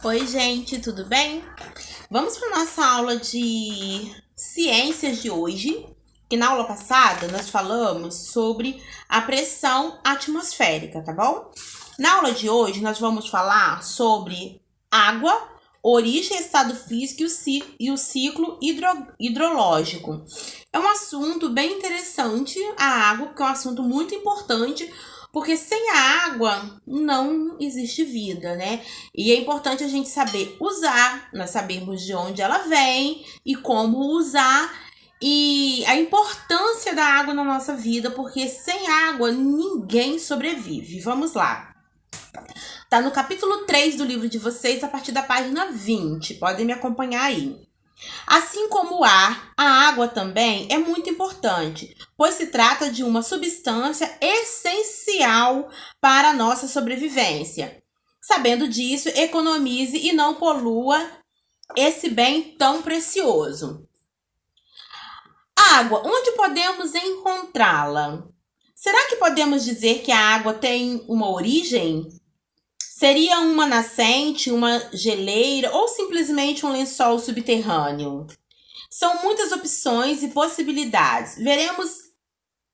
Oi, gente, tudo bem? Vamos para nossa aula de ciências de hoje, que na aula passada nós falamos sobre a pressão atmosférica, tá bom? Na aula de hoje nós vamos falar sobre água, origem, estado físico e o ciclo hidrológico. É um assunto bem interessante, a água, porque é um assunto muito importante, porque sem a água não existe vida, né? E é importante a gente saber usar, nós sabemos de onde ela vem e como usar, e a importância da água na nossa vida, porque sem água ninguém sobrevive. Vamos lá. Tá no capítulo 3 do livro de vocês, a partir da página 20. Podem me acompanhar aí. Assim como o ar, a água também é muito importante, pois se trata de uma substância essencial para a nossa sobrevivência. Sabendo disso, economize e não polua esse bem tão precioso. Água, onde podemos encontrá-la? Será que podemos dizer que a água tem uma origem? Seria uma nascente, uma geleira ou simplesmente um lençol subterrâneo? São muitas opções e possibilidades. Veremos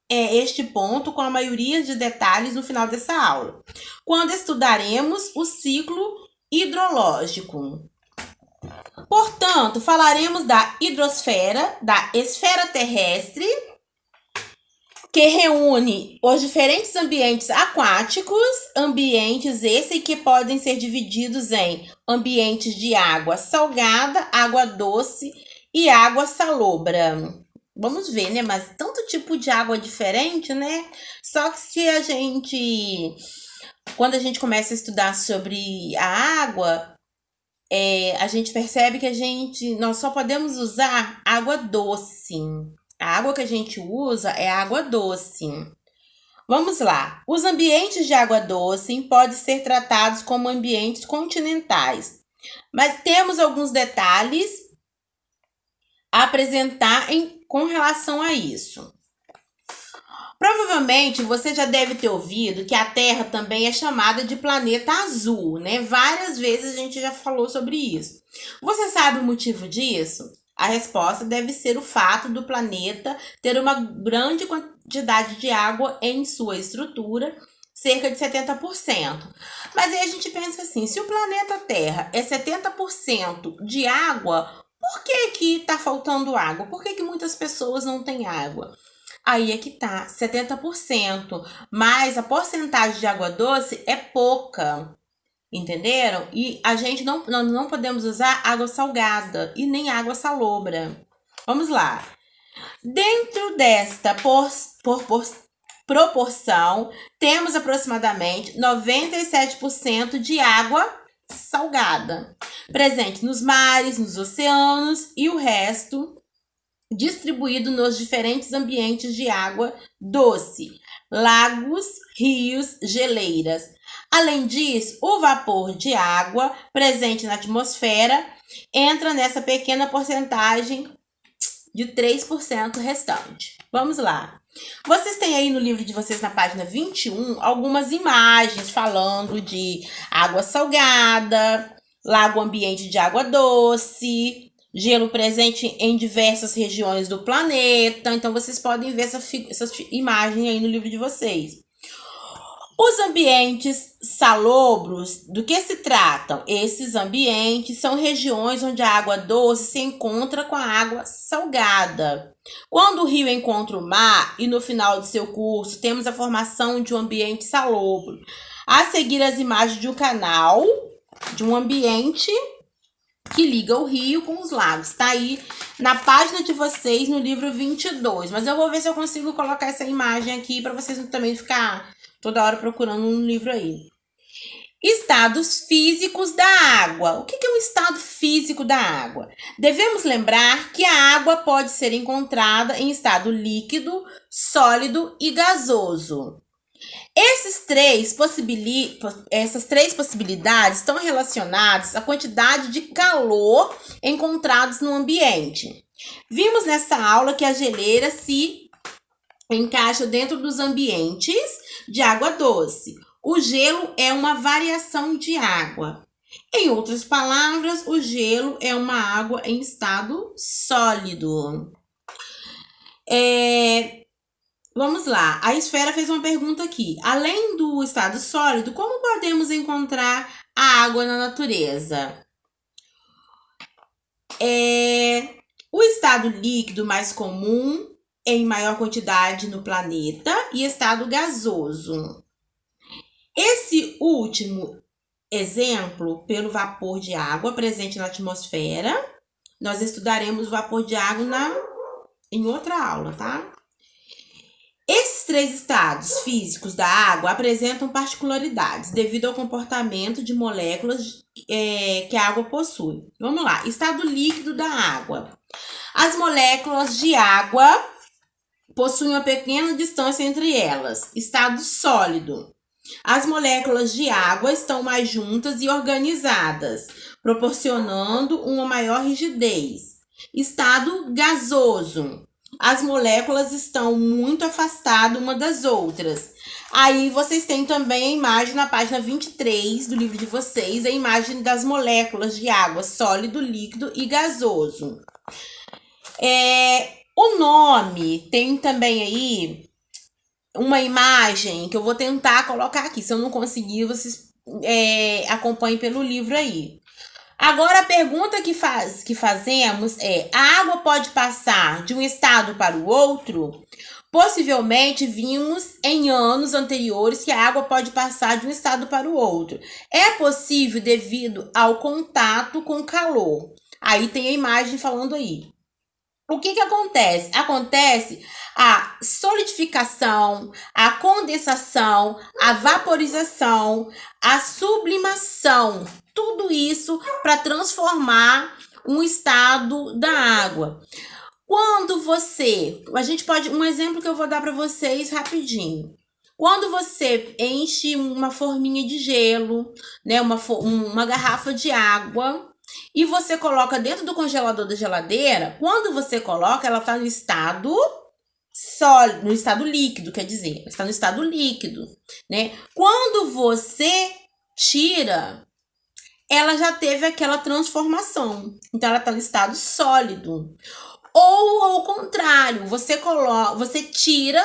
este ponto com a maioria de detalhes no final dessa aula, quando estudaremos o ciclo hidrológico. Portanto, falaremos da hidrosfera, da esfera terrestre, que reúne os diferentes ambientes aquáticos, ambientes esses que podem ser divididos em ambientes de água salgada, água doce e água salobra. Vamos ver, né? Mas tanto tipo de água diferente, né? Só que quando a gente começa a estudar sobre a água, a gente percebe que nós só podemos usar água doce. A água que a gente usa é água doce. Vamos lá. Os ambientes de água doce podem ser tratados como ambientes continentais, mas temos alguns detalhes a apresentar com relação a isso. Provavelmente você já deve ter ouvido que a Terra também é chamada de planeta azul, né? Várias vezes a gente já falou sobre isso. Você sabe o motivo disso? A resposta deve ser o fato do planeta ter uma grande quantidade de água em sua estrutura, cerca de 70%. Mas aí a gente pensa assim, se o planeta Terra é 70% de água, por que está faltando água? Por que muitas pessoas não têm água? Aí é que tá, 70%, mas a porcentagem de água doce é pouca. Entenderam? E nós não podemos usar água salgada e nem água salobra. Vamos lá. Dentro desta proporção, temos aproximadamente 97% de água salgada, presente nos mares, nos oceanos e o resto distribuído nos diferentes ambientes de água doce, lagos, rios, geleiras. Além disso, o vapor de água presente na atmosfera entra nessa pequena porcentagem de 3% restante. Vamos lá. Vocês têm aí no livro de vocês, na página 21, algumas imagens falando de água salgada, lago ambiente de água doce, gelo presente em diversas regiões do planeta. Então, vocês podem ver essa imagem aí no livro de vocês. Os ambientes salobros, do que se tratam? Esses ambientes são regiões onde a água doce se encontra com a água salgada. Quando o rio encontra o mar e no final de seu curso temos a formação de um ambiente salobro. A seguir as imagens de um canal, de um ambiente que liga o rio com os lagos. Tá aí na página de vocês, no livro 22. Mas eu vou ver se eu consigo colocar essa imagem aqui para vocês também ficar toda hora procurando um livro aí. Estados físicos da água. O que é um estado físico da água? Devemos lembrar que a água pode ser encontrada em estado líquido, sólido e gasoso. Essas três possibilidades estão relacionadas à quantidade de calor encontrados no ambiente. Vimos nessa aula que a geleira se encaixa dentro dos ambientes de água doce. O gelo é uma variação de água. Em outras palavras, o gelo é uma água em estado sólido. Vamos lá, a Esfera fez uma pergunta aqui. Além do estado sólido, como podemos encontrar a água na natureza? O estado líquido mais comum em maior quantidade no planeta e estado gasoso. Esse último exemplo, pelo vapor de água presente na atmosfera, nós estudaremos o vapor de água em outra aula, tá? Esses três estados físicos da água apresentam particularidades devido ao comportamento de moléculas que a água possui. Vamos lá, estado líquido da água. As moléculas de água possuem uma pequena distância entre elas. Estado sólido. As moléculas de água estão mais juntas e organizadas, proporcionando uma maior rigidez. Estado gasoso. As moléculas estão muito afastadas uma das outras. Aí vocês têm também a imagem na página 23 do livro de vocês, a imagem das moléculas de água, sólido, líquido e gasoso. O nome tem também aí uma imagem que eu vou tentar colocar aqui. Se eu não conseguir, vocês acompanhem pelo livro aí. Agora, a pergunta que fazemos é: a água pode passar de um estado para o outro? Possivelmente vimos em anos anteriores que a água pode passar de um estado para o outro. É possível devido ao contato com calor. Aí tem a imagem falando aí. O que acontece? Acontece a solidificação, a condensação, a vaporização, a sublimação. Tudo isso para transformar um estado da água. Quando um exemplo que eu vou dar para vocês rapidinho. Quando você enche uma forminha de gelo, né, uma garrafa de água, e você coloca dentro do congelador da geladeira, quando você coloca, ela está no estado sólido, no estado líquido, quer dizer, está no estado líquido, né? Quando você tira, ela já teve aquela transformação, então ela está no estado sólido. Ou ao contrário, você tira,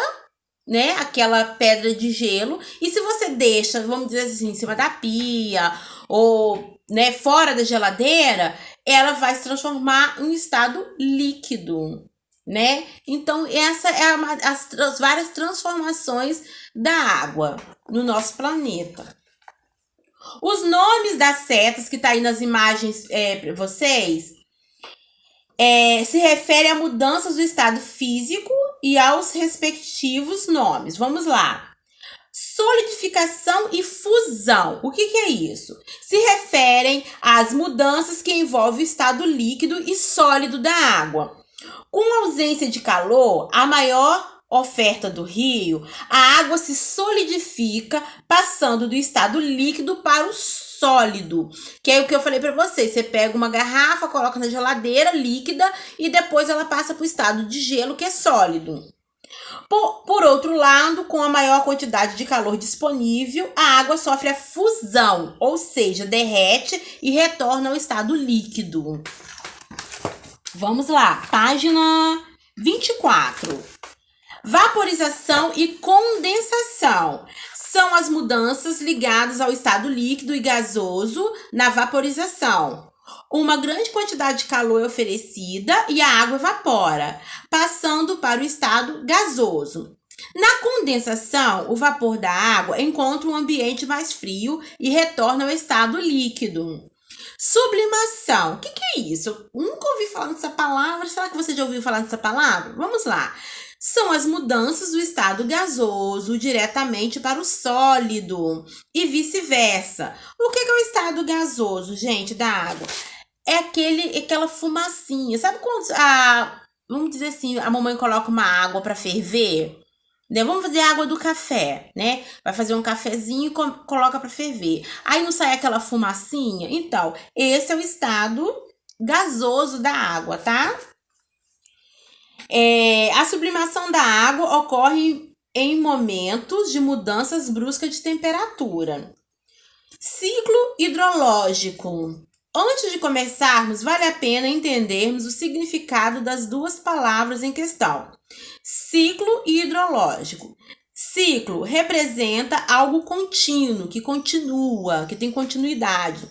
né, aquela pedra de gelo, e se você deixa, vamos dizer assim, em cima da pia ou, né, fora da geladeira, ela vai se transformar em estado líquido, né? Então essa é as várias transformações da água no nosso planeta. Os nomes das setas que tá aí nas imagens para vocês se refere a mudanças do estado físico e aos respectivos nomes. Vamos lá. Solidificação e fusão. O que é isso? Se referem às mudanças que envolvem o estado líquido e sólido da água. Com ausência de calor, a maior oferta do rio, a água se solidifica, passando do estado líquido para o sólido, que é o que eu falei para vocês. Você pega uma garrafa, coloca na geladeira líquida e depois ela passa para o estado de gelo, que é sólido. Por outro lado, com a maior quantidade de calor disponível, a água sofre a fusão, ou seja, derrete e retorna ao estado líquido. Vamos lá, página 24. Vaporização e condensação são as mudanças ligadas ao estado líquido e gasoso na vaporização. Uma grande quantidade de calor é oferecida e a água evapora, passando para o estado gasoso. Na condensação, o vapor da água encontra um ambiente mais frio e retorna ao estado líquido. Sublimação. O que é isso? Eu nunca ouvi falar dessa palavra. Será que você já ouviu falar dessa palavra? Vamos lá. São as mudanças do estado gasoso diretamente para o sólido e vice-versa. O que é o estado gasoso, gente, da água? É aquela fumacinha. Sabe quando vamos dizer assim, a mamãe coloca uma água para ferver? Né? Vamos fazer água do café, né? Vai fazer um cafezinho e coloca para ferver. Aí não sai aquela fumacinha? Então, esse é o estado gasoso da água, tá? A sublimação da água ocorre em momentos de mudanças bruscas de temperatura. Ciclo hidrológico. Antes de começarmos, vale a pena entendermos o significado das duas palavras em questão. Ciclo e hidrológico. Ciclo representa algo contínuo, que continua, que tem continuidade,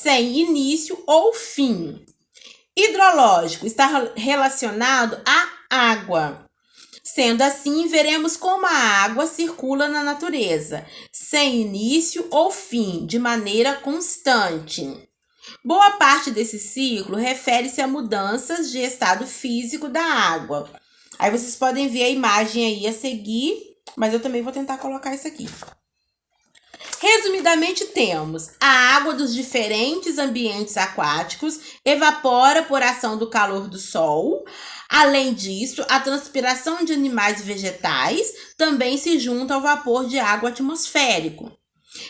sem início ou fim. Hidrológico está relacionado à água. Sendo assim, veremos como a água circula na natureza, sem início ou fim, de maneira constante. Boa parte desse ciclo refere-se a mudanças de estado físico da água. Aí vocês podem ver a imagem aí a seguir, mas eu também vou tentar colocar isso aqui. Resumidamente, temos a água dos diferentes ambientes aquáticos evapora por ação do calor do sol. Além disso, a transpiração de animais e vegetais também se junta ao vapor de água atmosférico.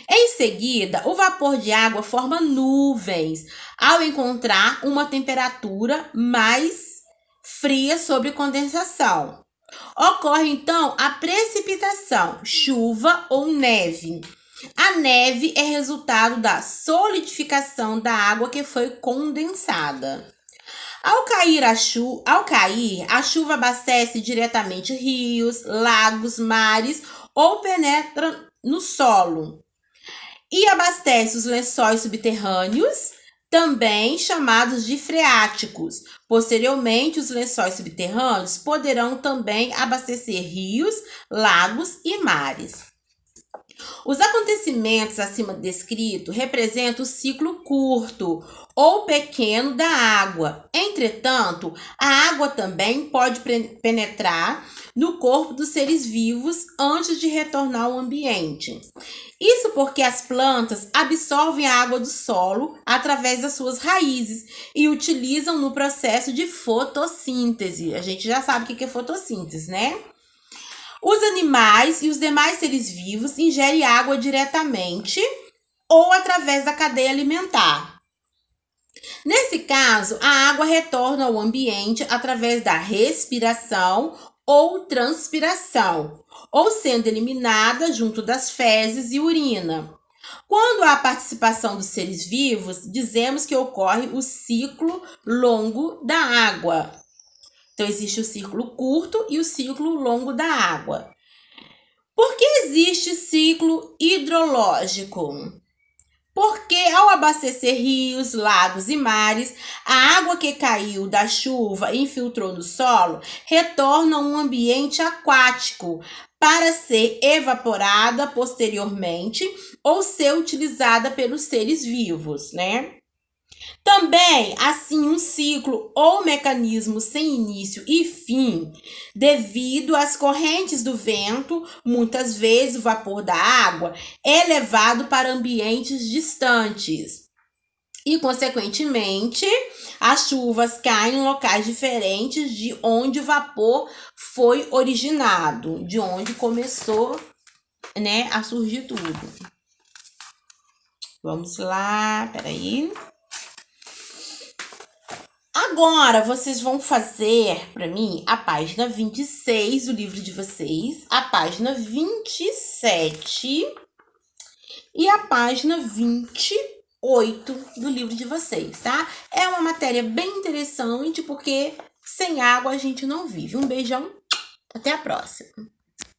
Em seguida, o vapor de água forma nuvens ao encontrar uma temperatura mais fria sobre condensação. Ocorre então a precipitação, chuva ou neve. A neve é resultado da solidificação da água que foi condensada. Ao cair, a chuva abastece diretamente rios, lagos, mares ou penetra no solo. E abastece os lençóis subterrâneos, também chamados de freáticos. Posteriormente, os lençóis subterrâneos poderão também abastecer rios, lagos e mares. Os acontecimentos acima descritos representam o ciclo curto ou pequeno da água. Entretanto, a água também pode penetrar no corpo dos seres vivos antes de retornar ao ambiente. Isso porque as plantas absorvem a água do solo através das suas raízes e utilizam no processo de fotossíntese. A gente já sabe o que é fotossíntese, né? Os animais e os demais seres vivos ingerem água diretamente ou através da cadeia alimentar. Nesse caso, a água retorna ao ambiente através da respiração ou transpiração, ou sendo eliminada junto das fezes e urina. Quando há participação dos seres vivos, dizemos que ocorre o ciclo longo da água. Então, existe o ciclo curto e o ciclo longo da água. Por que existe ciclo hidrológico? Porque ao abastecer rios, lagos e mares, a água que caiu da chuva e infiltrou no solo retorna a um ambiente aquático para ser evaporada posteriormente ou ser utilizada pelos seres vivos, né? Também, assim, um ciclo ou mecanismo sem início e fim, devido às correntes do vento, muitas vezes o vapor da água é levado para ambientes distantes. E, consequentemente, as chuvas caem em locais diferentes de onde o vapor foi originado, de onde começou, né, a surgir tudo. Vamos lá, peraí. Agora, vocês vão fazer para mim a página 26 do livro de vocês, a página 27 e a página 28 do livro de vocês, tá? É uma matéria bem interessante, porque sem água a gente não vive. Um beijão, até a próxima!